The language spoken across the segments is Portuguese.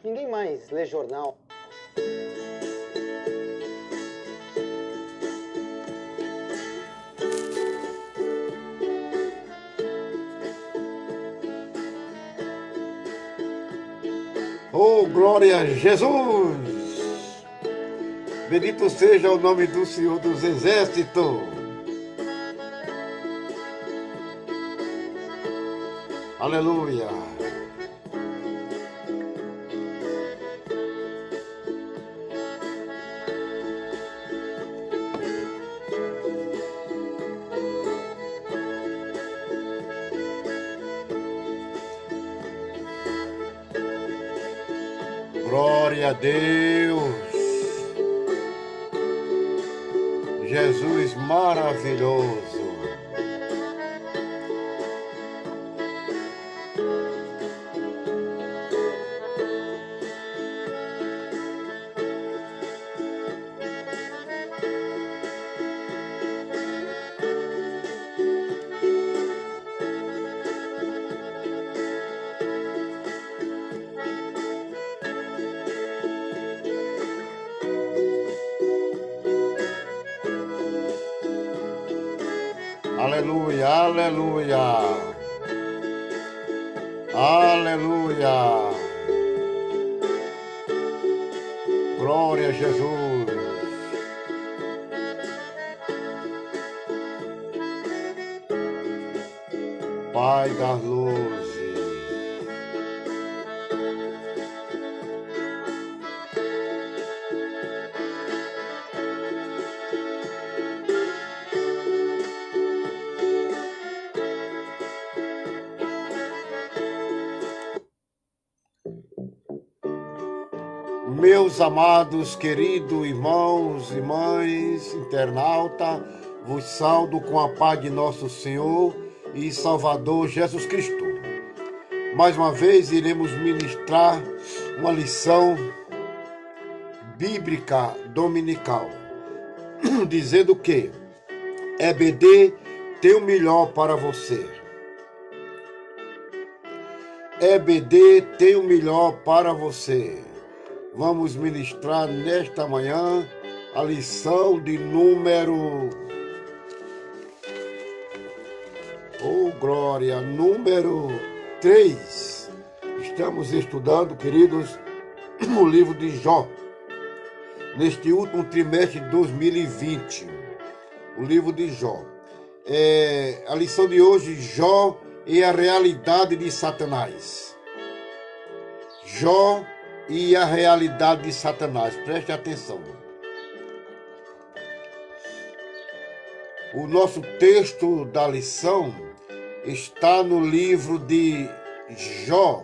Ninguém mais lê jornal. Oh, glória a Jesus! Bendito seja o nome do Senhor dos Exércitos. Aleluia! Glória a Deus! Jesus maravilhoso! Aleluia, aleluia, aleluia, glória a Jesus, Pai das luzes. Meus amados, queridos irmãos e mães, internauta, vos saúdo com a paz de nosso Senhor e Salvador Jesus Cristo. Mais uma vez iremos ministrar uma lição bíblica dominical, dizendo que EBD tem o melhor para você. EBD tem o melhor para você. Vamos ministrar nesta manhã a lição de número... Oh, glória! Número 3. Estamos estudando, queridos, o livro de Jó. Neste último trimestre de 2020. O livro de Jó. A lição de hoje, Jó e a realidade de Satanás. Jó e a realidade de Satanás. Preste atenção. O nosso texto da lição está no livro de Jó.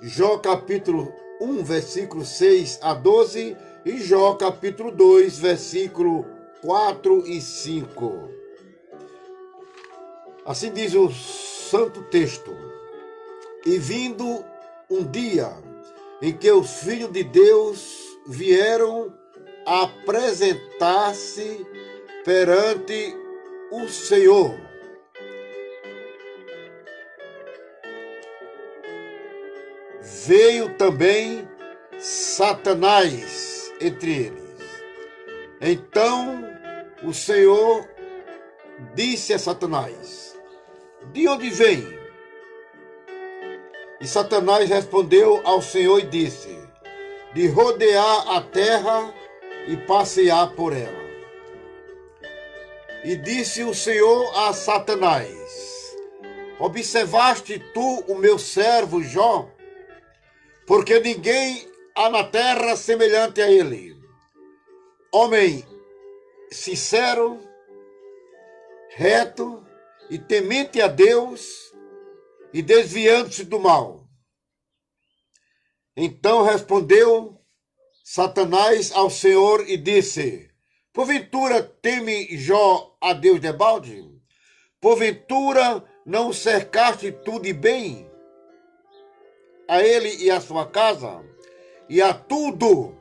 Jó capítulo 1, versículo 6 a 12 e Jó capítulo 2, versículo 4 e 5. Assim diz o santo texto. E vindo um dia em que os filhos de Deus vieram apresentar-se perante o Senhor, veio também Satanás entre eles. Então o Senhor disse a Satanás: de onde vem? E Satanás respondeu ao Senhor e disse: de rodear a terra e passear por ela. E disse o Senhor a Satanás: observaste tu o meu servo Jó? Porque ninguém há na terra semelhante a ele, homem sincero, reto e temente a Deus, e desviando-se do mal. Então respondeu Satanás ao Senhor e disse: porventura teme Jó a Deus debalde? Porventura não o cercaste tu de bem, a ele e a sua casa, e a tudo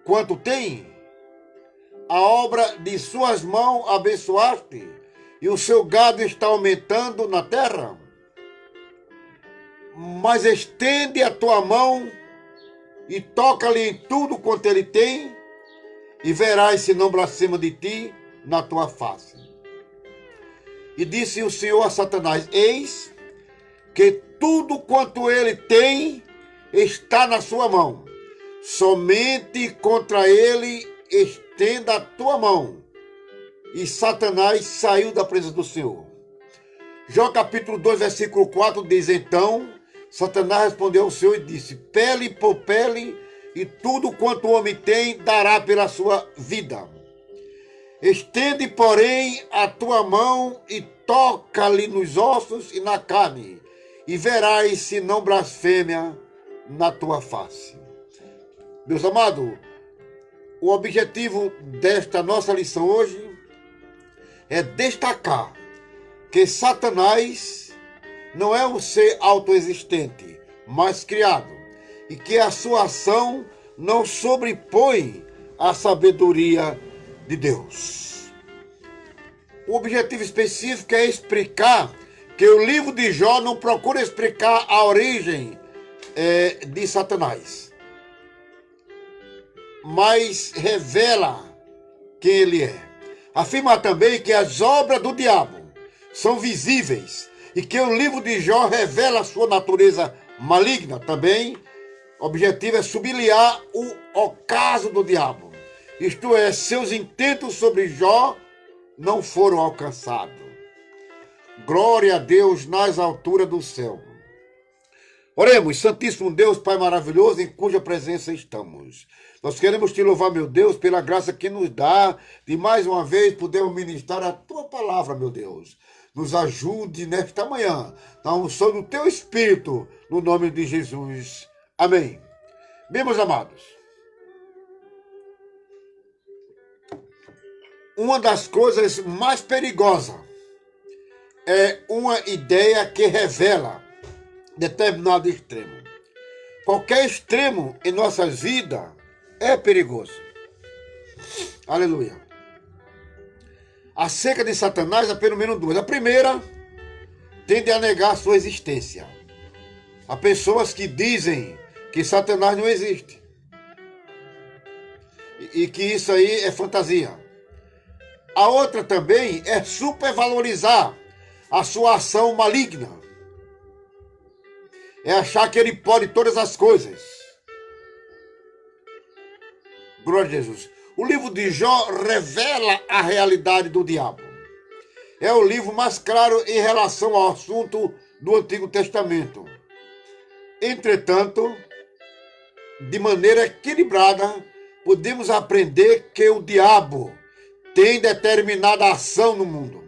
quanto tem? A obra de suas mãos abençoaste, e o seu gado está aumentando na terra? mas estende a tua mão e toca-lhe em tudo quanto ele tem, e verás se não blasfema de ti na tua face. E disse o Senhor a Satanás: eis que tudo quanto ele tem está na sua mão. Somente contra ele estenda a tua mão. E Satanás saiu da presença do Senhor. Jó capítulo 2, versículo 4 diz: então Satanás respondeu ao Senhor e disse: pele por pele, e tudo quanto o homem tem dará pela sua vida. Estende, porém, a tua mão e toca-lhe nos ossos e na carne, e verás se não blasfêmia na tua face. Meus amados, o objetivo desta nossa lição hoje é destacar que Satanás não é um ser autoexistente, mas criado, e que a sua ação não sobrepõe a sabedoria de Deus. O objetivo específico é explicar que o livro de Jó não procura explicar a origem de Satanás, mas revela quem ele é. Afirma também que as obras do diabo são visíveis e que o livro de Jó revela a sua natureza maligna. Também, o objetivo é sublinhar o ocaso do diabo, isto é, seus intentos sobre Jó não foram alcançados. Glória a Deus nas alturas do céu. Oremos. Santíssimo Deus, Pai maravilhoso, em cuja presença estamos. Nós queremos te louvar, meu Deus, pela graça que nos dá de mais uma vez podermos ministrar a tua palavra, meu Deus. Nos ajude nesta manhã, na unção do teu Espírito, no nome de Jesus. Amém. Bem, meus amados, uma das coisas mais perigosas é uma ideia que revela determinado extremo. Qualquer extremo em nossas vidas é perigoso. Aleluia. Acerca de Satanás, há pelo menos duas. A primeira, tende a negar sua existência. Há pessoas que dizem que Satanás não existe e que isso aí é fantasia. A outra também é supervalorizar a sua ação maligna. É achar que ele pode todas as coisas. Glória a Jesus. O livro de Jó revela a realidade do diabo. É o livro mais claro em relação ao assunto do Antigo Testamento. Entretanto, de maneira equilibrada, podemos aprender que o diabo tem determinada ação no mundo.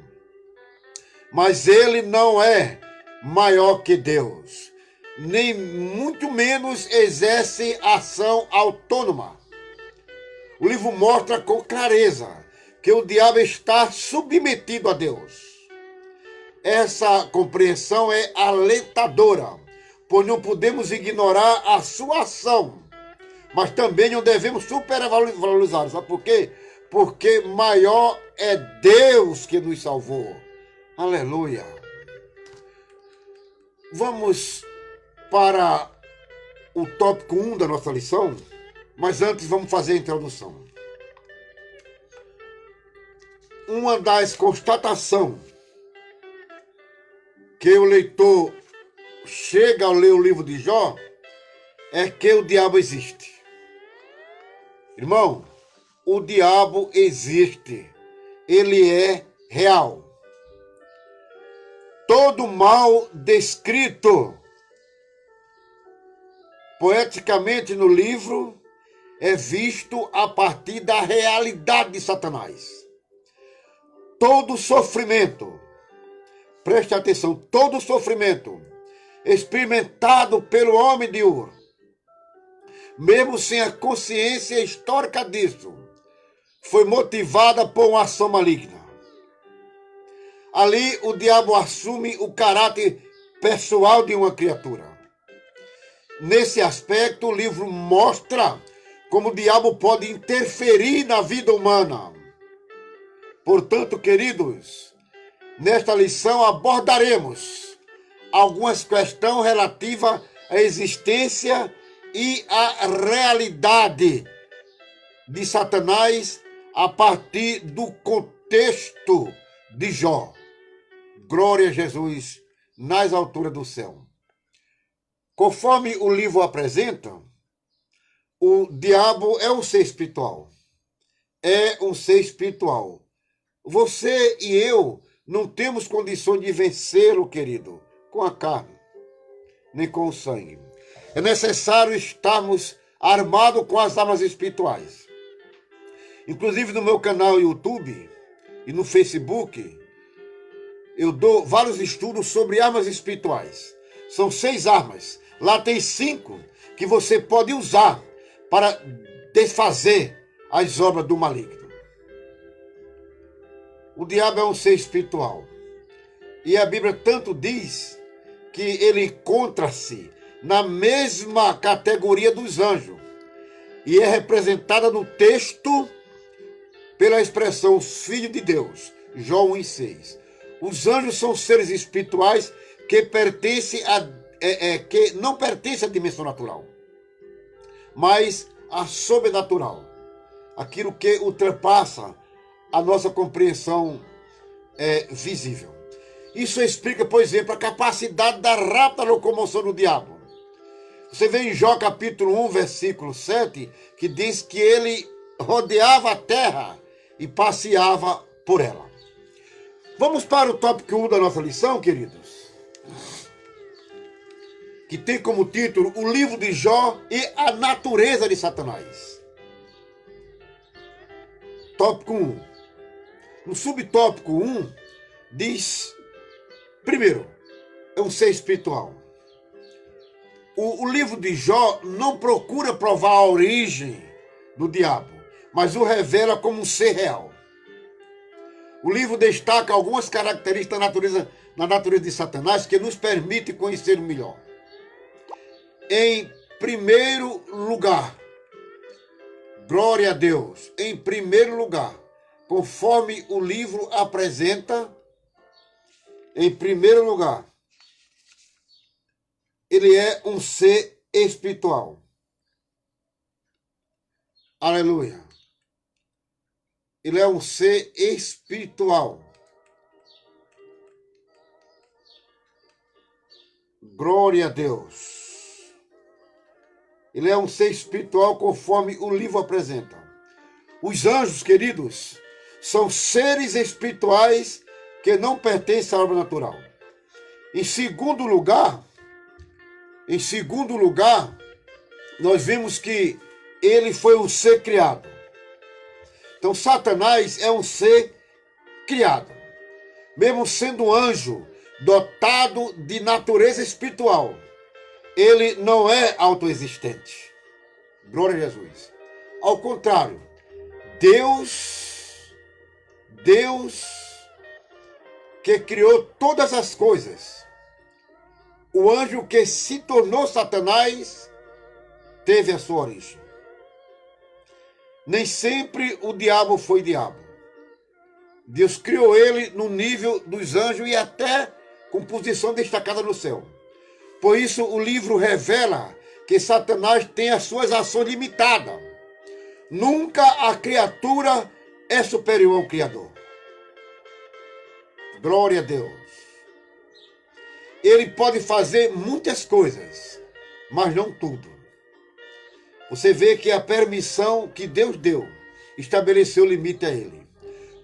Mas ele não é maior que Deus, nem muito menos exerce ação autônoma. O livro mostra com clareza que o diabo está submetido a Deus. Essa compreensão é alentadora, pois não podemos ignorar a sua ação, mas também não devemos supervalorizá-la. Sabe por quê? Porque maior é Deus que nos salvou. Aleluia. Vamos para o tópico 1 da nossa lição, mas antes vamos fazer a introdução. Uma das constatações que o leitor chega ao ler o livro de Jó é que o diabo existe. Irmão, o diabo existe. Ele é real. Todo mal descrito poeticamente no livro é visto a partir da realidade de Satanás. Todo sofrimento, preste atenção, todo sofrimento experimentado pelo homem de Ur, mesmo sem a consciência histórica disso, foi motivada por uma ação maligna. Ali o diabo assume o caráter pessoal de uma criatura. Nesse aspecto, o livro mostra como o diabo pode interferir na vida humana. Portanto, queridos, nesta lição abordaremos algumas questões relativas à existência e à realidade de Satanás a partir do contexto de Jó. Glória a Jesus nas alturas do céu. Conforme o livro apresenta, o diabo é um ser espiritual. É um ser espiritual. Você e eu não temos condições de vencê-lo, querido, com a carne, nem com o sangue. É necessário estarmos armados com as armas espirituais. Inclusive no meu canal YouTube e no Facebook, eu dou vários estudos sobre armas espirituais. São 6 armas. Lá tem 5 que você pode usar para desfazer as obras do maligno. O diabo é um ser espiritual. E a Bíblia tanto diz que ele encontra-se na mesma categoria dos anjos. E é representada no texto pela expressão Filho de Deus, Jó 1:6. Os anjos são seres espirituais que pertencem que não pertencem à dimensão natural, mas à sobrenatural. Aquilo que ultrapassa a nossa compreensão visível. Isso explica, por exemplo, a capacidade da rápida locomoção do diabo. Você vê em Jó capítulo 1, versículo 7, que diz que ele rodeava a terra e passeava por ela. Vamos para o tópico 1 da nossa lição, queridos, que tem como título o livro de Jó e a natureza de Satanás. Tópico 1. No subtópico 1, diz, primeiro, é um ser espiritual. O livro de Jó não procura provar a origem do diabo, mas o revela como um ser real. O livro destaca algumas características na natureza de Satanás que nos permite conhecer melhor. Em primeiro lugar, glória a Deus, em primeiro lugar, conforme o livro apresenta, em primeiro lugar, ele é um ser espiritual. Aleluia. Ele é um ser espiritual. Glória a Deus. Ele é um ser espiritual conforme o livro apresenta. Os anjos, queridos, são seres espirituais que não pertencem à obra natural. Em segundo lugar, nós vimos que ele foi um ser criado. Então, Satanás é um ser criado. Mesmo sendo um anjo dotado de natureza espiritual, ele não é autoexistente. Glória a Jesus. Ao contrário, Deus que criou todas as coisas, o anjo que se tornou Satanás teve a sua origem. Nem sempre o diabo foi diabo. Deus criou ele no nível dos anjos e até com posição destacada no céu. Por isso o livro revela que Satanás tem as suas ações limitadas. Nunca a criatura é superior ao Criador. Glória a Deus. Ele pode fazer muitas coisas, mas não tudo. Você vê que a permissão que Deus deu estabeleceu limite a ele.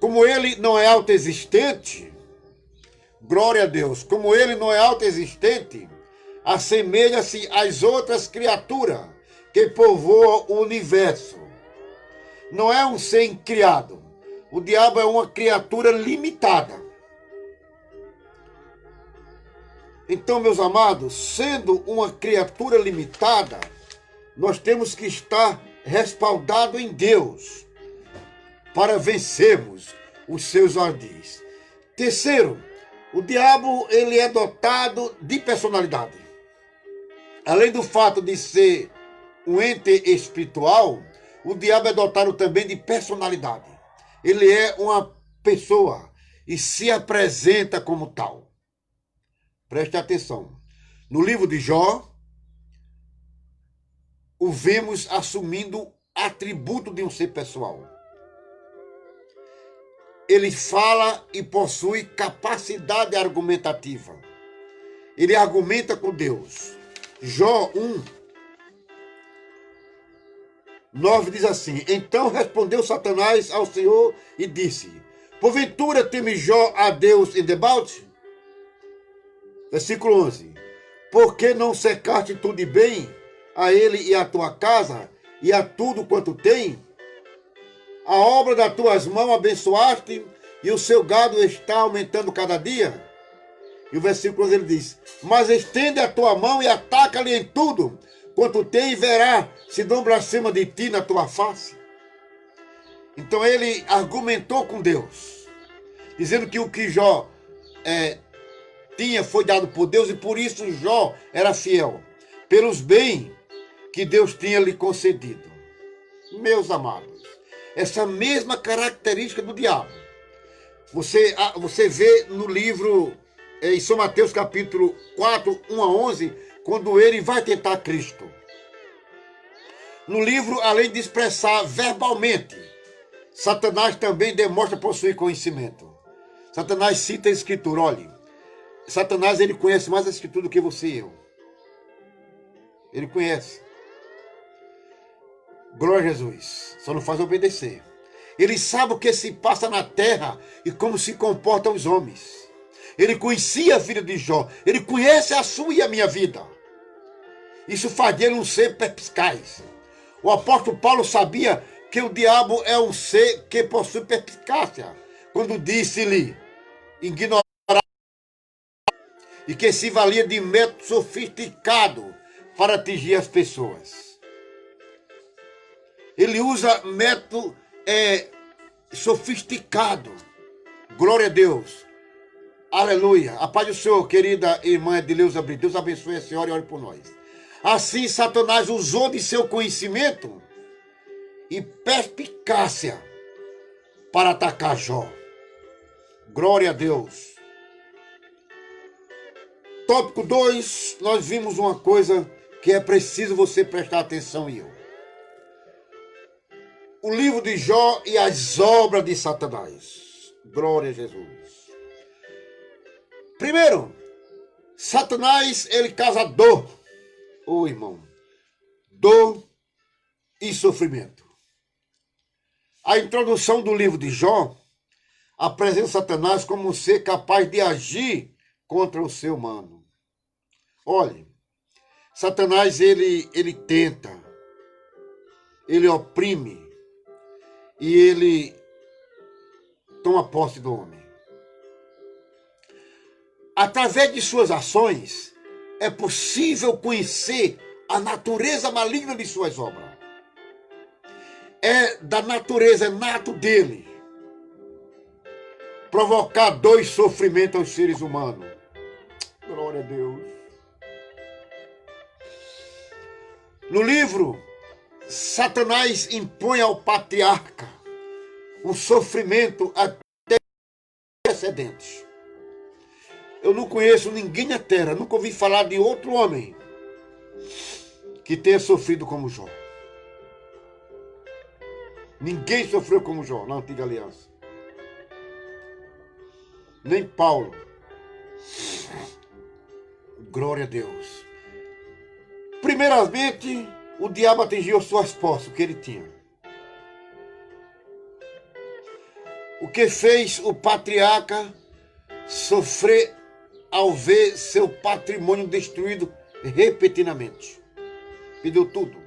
Como ele não é autoexistente, glória a Deus, como ele não é autoexistente, assemelha-se às outras criaturas que povoam o universo. Não é um ser incriado. O diabo é uma criatura limitada. Então, meus amados, sendo uma criatura limitada, nós temos que estar respaldado em Deus para vencermos os seus ardis. Terceiro, o diabo ele é dotado de personalidade. Além do fato de ser um ente espiritual, o diabo é dotado também de personalidade. Ele é uma pessoa e se apresenta como tal. Preste atenção. No livro de Jó, o vemos assumindo atributo de um ser pessoal. Ele fala e possui capacidade argumentativa. Ele argumenta com Deus. Jó 1:9 diz assim: Então respondeu Satanás ao Senhor e disse: Porventura teme Jó a Deus em debalde? Versículo 11. Por que não cercaste tu de bem a ele e a tua casa e a tudo quanto tem? A obra das tuas mãos abençoaste e o seu gado está aumentando cada dia. E o versículo 11 ele diz: Mas estende a tua mão e ataca-lhe em tudo quanto tem e verá se não blasfema de ti na tua face. Então ele argumentou com Deus, dizendo que o que Jó tinha foi dado por Deus e por isso Jó era fiel, pelos bens que Deus tinha lhe concedido. Meus amados, essa mesma característica do diabo, você vê no livro, em São Mateus capítulo 4, 1-11, quando ele vai tentar Cristo. No livro, além de expressar verbalmente, Satanás também demonstra possuir conhecimento. Satanás cita a Escritura. Olhe, Satanás ele conhece mais a Escritura do que você e eu. Ele conhece. Glória a Jesus. Só não faz obedecer. Ele sabe o que se passa na terra e como se comportam os homens. Ele conhecia a vida de Jó. Ele conhece a sua e a minha vida. Isso faz dele um ser perspicaz. O apóstolo Paulo sabia que o diabo é um ser que possui perspicácia, quando disse-lhe ignorar e que se valia de método sofisticado para atingir as pessoas. Ele usa método sofisticado. Glória a Deus. Aleluia. A paz do Senhor, querida irmã Edileuza Brito. Deus abençoe a senhora e ore por nós. Assim, Satanás usou de seu conhecimento e perspicácia para atacar Jó. Glória a Deus. Tópico 2, nós vimos uma coisa que é preciso você prestar atenção e eu. O livro de Jó e as obras de Satanás. Glória a Jesus. Primeiro, Satanás, ele causa dor. Ô irmão, dor e sofrimento. A introdução do livro de Jó apresenta Satanás como um ser capaz de agir contra o ser humano. Olhe, Satanás ele tenta, ele oprime e ele toma posse do homem. Através de suas ações, é possível conhecer a natureza maligna de suas obras. É da natureza, é nato dele provocar dor e sofrimento aos seres humanos. Glória a Deus. No livro, Satanás impõe ao patriarca um sofrimento até precedentes. Eu não conheço ninguém na terra, nunca ouvi falar de outro homem que tenha sofrido como Jó. Ninguém sofreu como Jó na antiga aliança. Nem Paulo. Glória a Deus. Primeiramente, o diabo atingiu suas posses, o que ele tinha. O que fez o patriarca sofrer ao ver seu patrimônio destruído repetidamente. Perdeu tudo.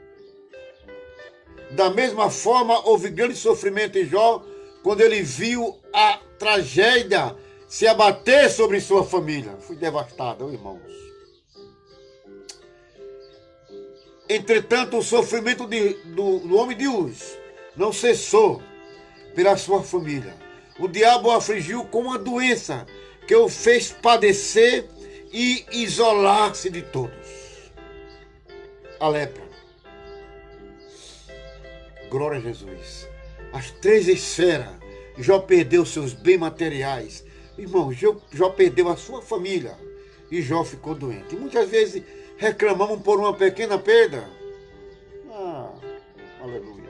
Da mesma forma, houve grande sofrimento em Jó quando ele viu a tragédia se abater sobre sua família. Fui devastado, irmãos. Entretanto, o sofrimento do homem de Uz não cessou pela sua família. O diabo o afligiu com uma doença que o fez padecer e isolar-se de todos. A lepra. Glória a Jesus. As 3 esferas. Jó perdeu seus bens materiais. Irmão, Jó perdeu a sua família. e Jó ficou doente. E muitas vezes reclamamos por uma pequena perda. Aleluia.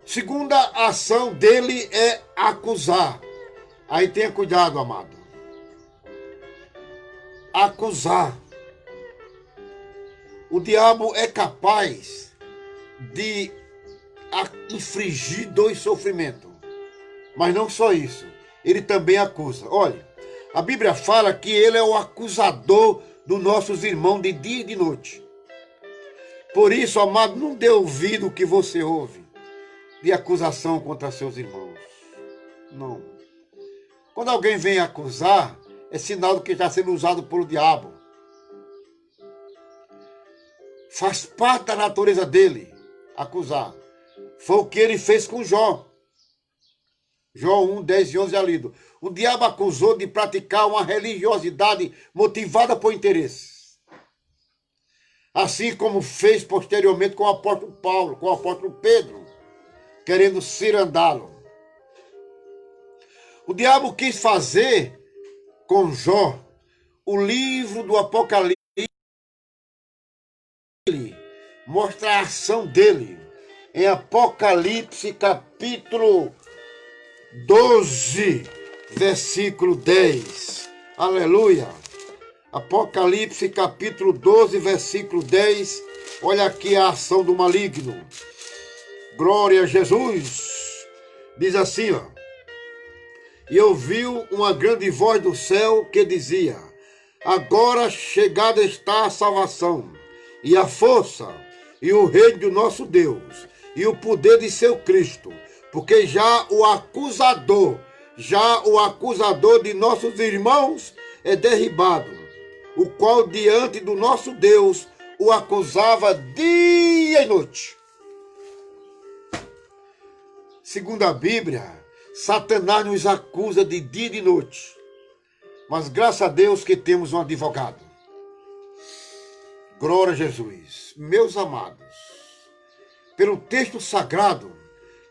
Segunda ação dele é acusar. Aí tenha cuidado, amado. Acusar. O diabo é capaz de infligir dor e sofrimento. Mas não só isso. Ele também acusa. Olha, a Bíblia fala que ele é o acusador dos nossos irmãos de dia e de noite. Por isso, amado, não dê ouvido o que você ouve de acusação contra seus irmãos. Não. Quando alguém vem acusar, é sinal de que está sendo usado pelo diabo. Faz parte da natureza dele acusar. Foi o que ele fez com Jó. Jó 1, 10 e 11 é lido. O diabo acusou de praticar uma religiosidade motivada por interesses. Assim como fez posteriormente com o apóstolo Paulo, com o apóstolo Pedro, querendo cirandá-lo. O diabo quis fazer com Jó o livro do Apocalipse. Mostra a ação dele em Apocalipse capítulo 12, versículo 10. Aleluia. Apocalipse capítulo 12, versículo 10. Olha aqui a ação do maligno. Glória a Jesus. Diz assim, ó. E ouviu uma grande voz do céu que dizia: agora chegada está a salvação, e a força, e o reino do nosso Deus, e o poder de seu Cristo, porque já o acusador de nossos irmãos é derribado, o qual diante do nosso Deus o acusava dia e noite. Segundo a Bíblia, Satanás nos acusa de dia e de noite. Mas graças a Deus que temos um advogado. Glória a Jesus. Meus amados, pelo texto sagrado,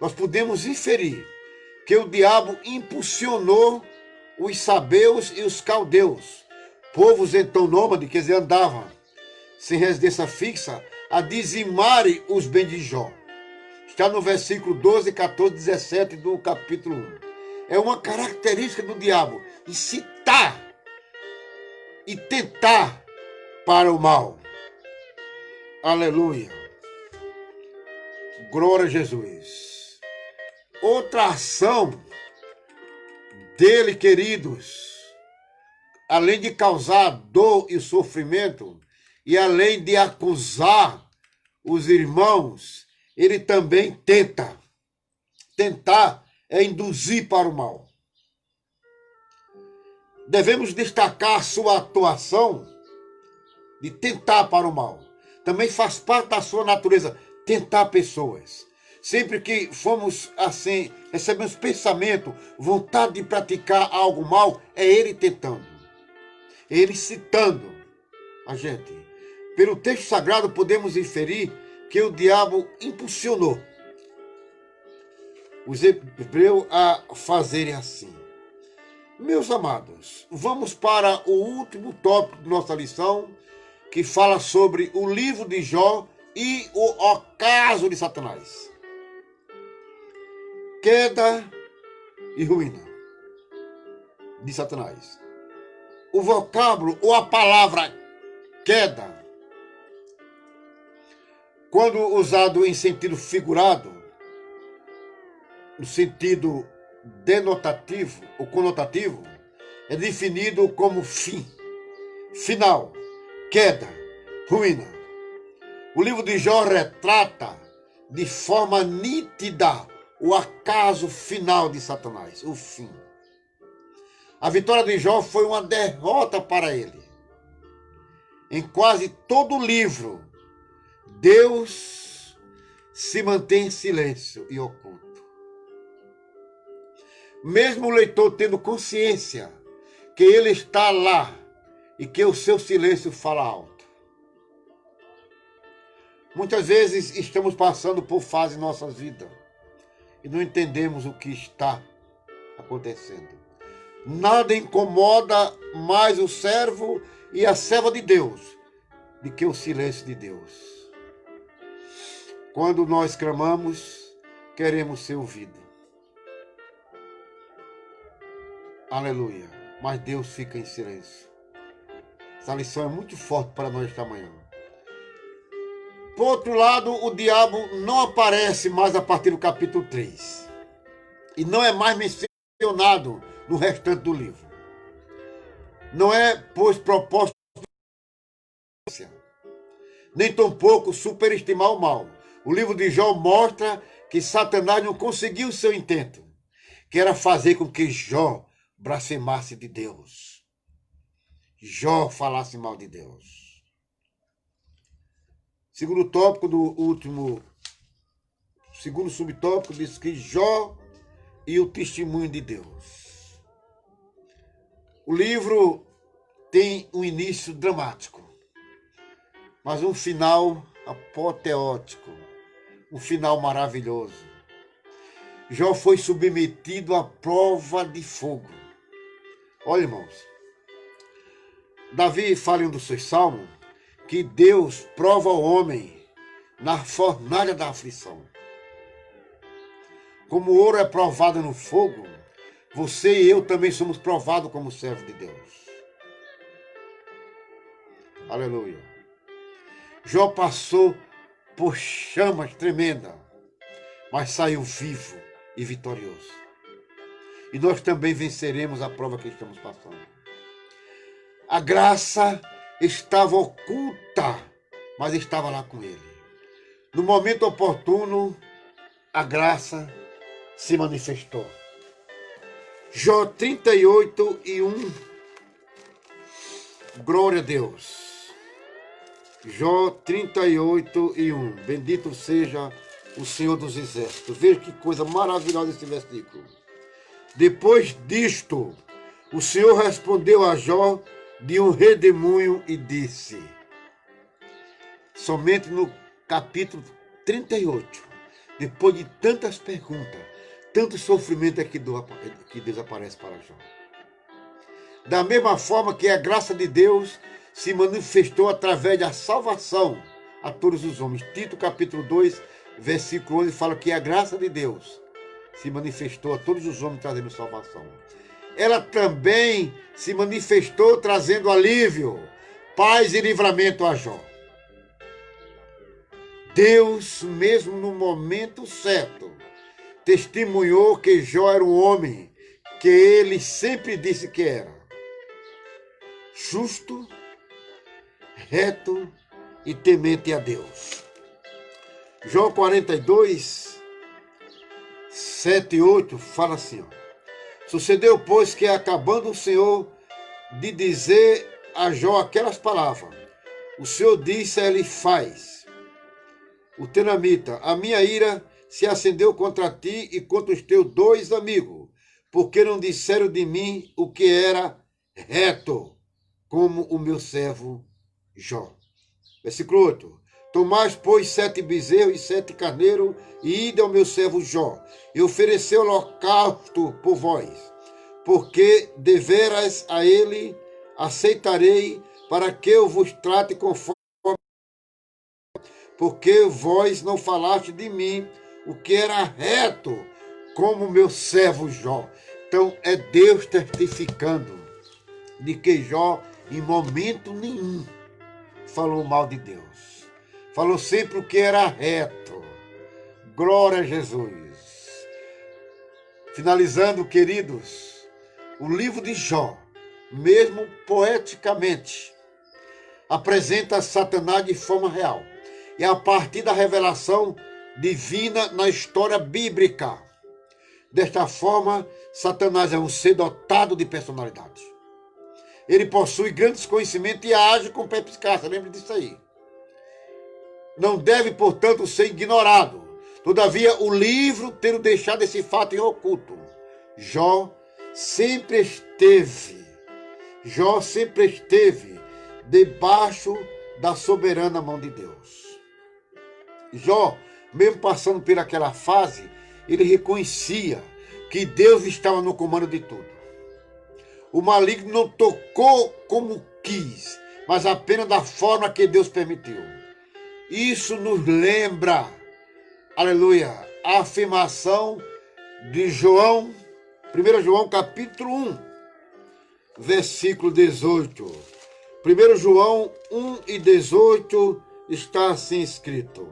nós podemos inferir que o diabo impulsionou os sabeus e os caldeus, povos então nômades, quer dizer, andavam sem residência fixa, a dizimarem os bens de Jó. Está no versículo 12, 14, 17 do capítulo 1. É uma característica do diabo, incitar e tentar para o mal. Aleluia. Glória a Jesus. Outra ação dele, queridos, além de causar dor e sofrimento, e além de acusar os irmãos, ele também tenta. Tentar é induzir para o mal. Devemos destacar a sua atuação de tentar para o mal. Também faz parte da sua natureza tentar pessoas. Sempre que fomos assim, recebemos pensamento, vontade de praticar algo mal, é ele tentando. Ele citando a gente. Pelo texto sagrado podemos inferir que o diabo impulsionou os hebreus a fazerem assim. Meus amados, vamos para o último tópico de nossa lição, que fala sobre o livro de Jó e o ocaso de Satanás. Queda e ruína de Satanás. O vocábulo ou a palavra queda, quando usado em sentido figurado, no sentido denotativo ou conotativo, é definido como fim, final, queda, ruína. O livro de Jó retrata de forma nítida o acaso final de Satanás, o fim. A vitória de Jó foi uma derrota para ele. Em quase todo o livro, Deus se mantém em silêncio e oculto. Mesmo o leitor tendo consciência que ele está lá e que o seu silêncio fala alto. Muitas vezes estamos passando por fases em nossas vidas e não entendemos o que está acontecendo. Nada incomoda mais o servo e a serva de Deus do que o silêncio de Deus. Quando nós clamamos, queremos ser ouvidos. Aleluia. Mas Deus fica em silêncio. Essa lição é muito forte para nós esta manhã. Por outro lado, o diabo não aparece mais a partir do capítulo 3. E não é mais mencionado no restante do livro. Não é, pois, proposta, nem tampouco superestimar o mal. O livro de Jó mostra que Satanás não conseguiu o seu intento, que era fazer com que Jó blasfemasse de Deus. Jó falasse mal de Deus. Segundo tópico do último, segundo subtópico, diz que Jó e o testemunho de Deus. O livro tem um início dramático, mas um final apoteótico, um final maravilhoso. Jó foi submetido à prova de fogo. Olha, irmãos, Davi fala em um dos seus salmos que Deus prova o homem na fornalha da aflição. Como o ouro é provado no fogo, você e eu também somos provados como servos de Deus. Aleluia. Jó passou por chamas tremendas, mas saiu vivo e vitorioso. E nós também venceremos a prova que estamos passando. A graça estava oculta, mas estava lá com ele. No momento oportuno, a graça se manifestou. Jó 38:1. Glória a Deus. Jó 38:1. Bendito seja o Senhor dos Exércitos. Veja que coisa maravilhosa esse versículo. Depois disto, o Senhor respondeu a Jó de um redemoinho e disse, somente no capítulo 38, depois de tantas perguntas, tanto sofrimento é que Deus aparece para Jó. Da mesma forma que a graça de Deus se manifestou através da salvação a todos os homens. Tito capítulo 2, versículo 11 fala que a graça de Deus se manifestou a todos os homens trazendo salvação. Ela também se manifestou trazendo alívio, paz e livramento a Jó. Deus, mesmo no momento certo, testemunhou que Jó era um homem que ele sempre disse que era. Justo, reto e temente a Deus. Jó 42, 7 e 8 fala assim, ó. Sucedeu, pois, que acabando o Senhor de dizer a Jó aquelas palavras, o Senhor disse a Elifaz, o tenamita, a minha ira se acendeu contra ti e contra os teus 2 amigos, porque não disseram de mim o que era reto, como o meu servo Jó. Versículo 8. Tomais, pois, 7 bezerros e 7 carneiros, e ide ao meu servo Jó, e ofereceu holocausto por vós, porque deveras a ele aceitarei, para que eu vos trate conforme, porque vós não falaste de mim o que era reto, como meu servo Jó. Então é Deus testificando de que Jó, em momento nenhum, falou mal de Deus. Falou sempre o que era reto. Glória a Jesus. Finalizando, queridos, o livro de Jó, mesmo poeticamente, apresenta Satanás de forma real. E a partir da revelação divina na história bíblica. Desta forma, Satanás é um ser dotado de personalidade. Ele possui grandes conhecimentos e age com perspicácia. Lembre disso aí. Não deve, portanto, ser ignorado. Todavia, o livro tendo deixado esse fato em oculto. Jó sempre esteve debaixo da soberana mão de Deus. Jó, mesmo passando por aquela fase, ele reconhecia que Deus estava no comando de tudo. O maligno não tocou como quis, mas apenas da forma que Deus permitiu. Isso nos lembra, aleluia, a afirmação de João, 1 João capítulo 1, versículo 18. 1 João 1 e 18 está assim escrito.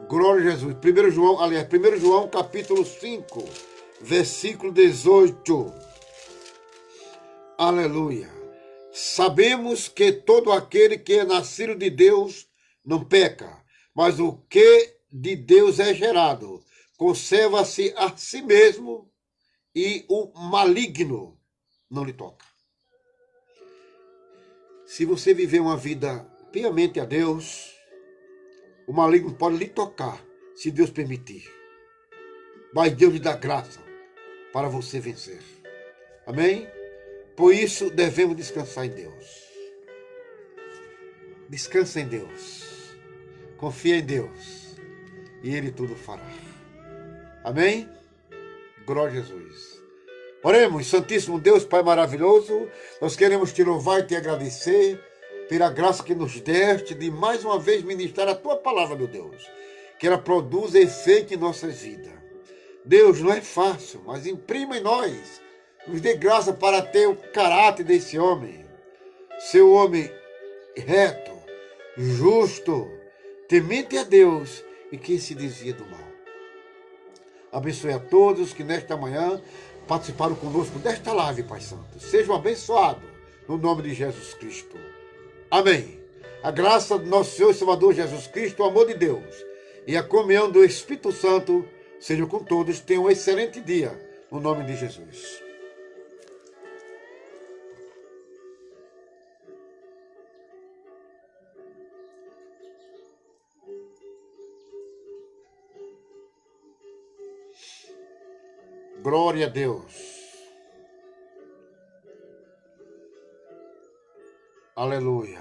Glória a Jesus. 1 João capítulo 5, versículo 18. Aleluia. Sabemos que todo aquele que é nascido de Deus não peca, mas o que de Deus é gerado conserva-se a si mesmo e o maligno não lhe toca. Se você viver uma vida piamente a Deus, o maligno pode lhe tocar, se Deus permitir. Mas Deus lhe dá graça para você vencer. Amém? Por isso devemos descansar em Deus. Descansa em Deus. Confia em Deus. E Ele tudo fará. Amém? Glória a Jesus. Oremos, Santíssimo Deus, Pai maravilhoso, nós queremos te louvar e te agradecer pela graça que nos deste de mais uma vez ministrar a tua palavra, meu Deus. Que ela produza efeito em nossas vidas. Deus, não é fácil, mas imprima em nós. Nos dê graça para ter o caráter desse homem. Seu homem reto, justo, temente a Deus e que se desvia do mal. Abençoe a todos que nesta manhã participaram conosco desta live, Pai Santo. Sejam abençoados no nome de Jesus Cristo. Amém. A graça do nosso Senhor e Salvador Jesus Cristo, o amor de Deus e a comunhão do Espírito Santo sejam com todos. Tenham um excelente dia no nome de Jesus. Glória a Deus. Aleluia.